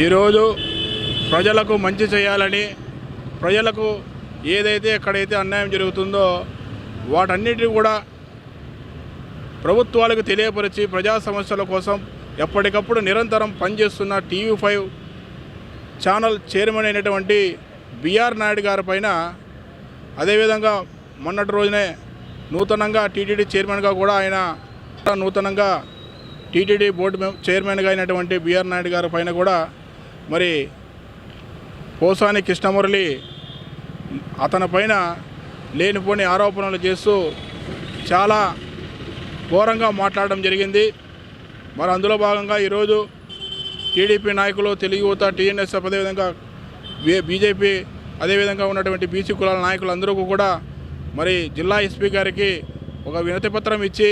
ఈరోజు ప్రజలకు మంచి చేయాలని, ప్రజలకు ఏదైతే ఎక్కడైతే అన్యాయం జరుగుతుందో వాటన్నిటిని కూడా ప్రభుత్వాలకు తెలియపరిచి ప్రజా సమస్యల కోసం ఎప్పటికప్పుడు నిరంతరం పనిచేస్తున్న TV5 ఛానల్ చైర్మన్ అయినటువంటి బిఆర్ నాయుడు గారి పైన, అదేవిధంగా మొన్నటి రోజునే నూతనంగా టీటీడీ చైర్మన్గా కూడా ఆయన నూతనంగా టీటీడీ బోర్డు చైర్మన్గా అయినటువంటి బిఆర్ నాయుడు గారి పైన కూడా మరి పోసాని కృష్ణమురళి అతని పైన లేనిపోని ఆరోపణలు చేస్తూ చాలా ఘోరంగా మాట్లాడడం జరిగింది. మరి అందులో భాగంగా ఈరోజు టీడీపీ నాయకులు, తెలుగు యువత, TNSF, అదేవిధంగా బీజేపీ, అదేవిధంగా ఉన్నటువంటి బీసీ కులాల నాయకులు అందరూ కూడా మరి జిల్లా ఎస్పీ గారికి ఒక వినతి పత్రం ఇచ్చి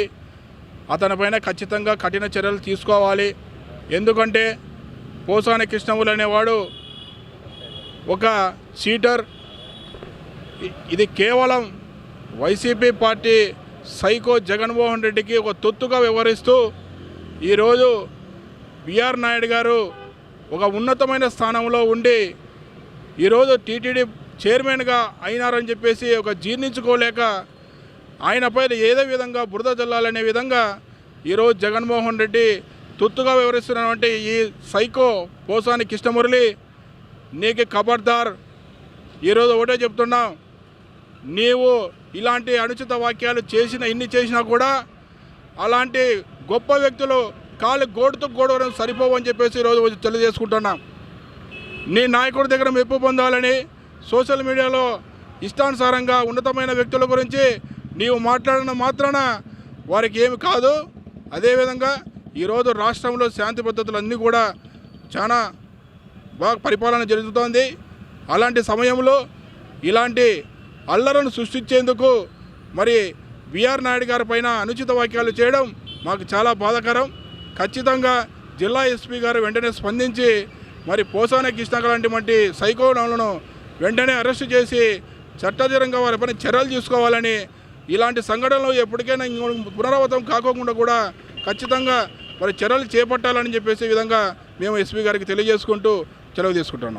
అతనిపైన ఖచ్చితంగా కఠిన చర్యలు తీసుకోవాలి. ఎందుకంటే పోసాని కృష్ణములు అనేవాడు ఒక చీటర్. ఇది కేవలం వైసీపీ పార్టీ సైకో జగన్మోహన్ రెడ్డికి ఒక తొత్తుగా వ్యవహరిస్తూ ఈరోజు బిఆర్ నాయుడు గారు ఒక ఉన్నతమైన స్థానంలో ఉండి ఈరోజు టీటీడీ చైర్మన్గా అయినారని చెప్పేసి ఒక జీర్ణించుకోలేక ఆయనపై ఏదో విధంగా బురద జల్లాలనే విధంగా ఈరోజు జగన్మోహన్ రెడ్డి తొత్తుగా వ్యవహరిస్తున్నటువంటి ఈ సైకో పోసాని కృష్ణమురళి, నీకు ఖబర్దార్. ఈరోజు ఒకటే చెప్తున్నాం, నీవు ఇలాంటి అనుచిత వాక్యాలు ఇన్ని చేసినా కూడా అలాంటి గొప్ప వ్యక్తులు కాలు గోడుతూ గోడవడం సరిపోవని చెప్పేసి ఈరోజు తెలియజేసుకుంటున్నాం. నీ నాయకుడి దగ్గర మెప్పు పొందాలని సోషల్ మీడియాలో ఇష్టానుసారంగా ఉన్నతమైన వ్యక్తుల గురించి నీవు మాట్లాడిన మాత్రాన వారికి ఏమి కాదు. అదేవిధంగా ఈరోజు రాష్ట్రంలో శాంతి భద్రతలన్నీ కూడా చాలా బాగా పరిపాలన జరుగుతోంది. అలాంటి సమయంలో ఇలాంటి అల్లరను సృష్టించేందుకు మరి బిఆర్ నాయుడు గారి పైన అనుచిత వాక్యాలు చేయడం మాకు చాలా బాధాకరం. ఖచ్చితంగా జిల్లా ఎస్పీ గారు వెంటనే స్పందించి మరి పోసాని కృష్ణ లాంటి సైకోలను వెంటనే అరెస్టు చేసి చట్టపరంగా వారిపైన చర్యలు తీసుకోవాలని, ఇలాంటి సంఘటనలు ఎప్పటికైనా పునరావృతం కాకోకుండా కూడా ఖచ్చితంగా మరి చర్యలు చేపట్టాలని చెప్పేసి విధంగా మేము ఎస్పీ గారికి తెలియజేసుకుంటూ సెలవు తీసుకుంటున్నాం.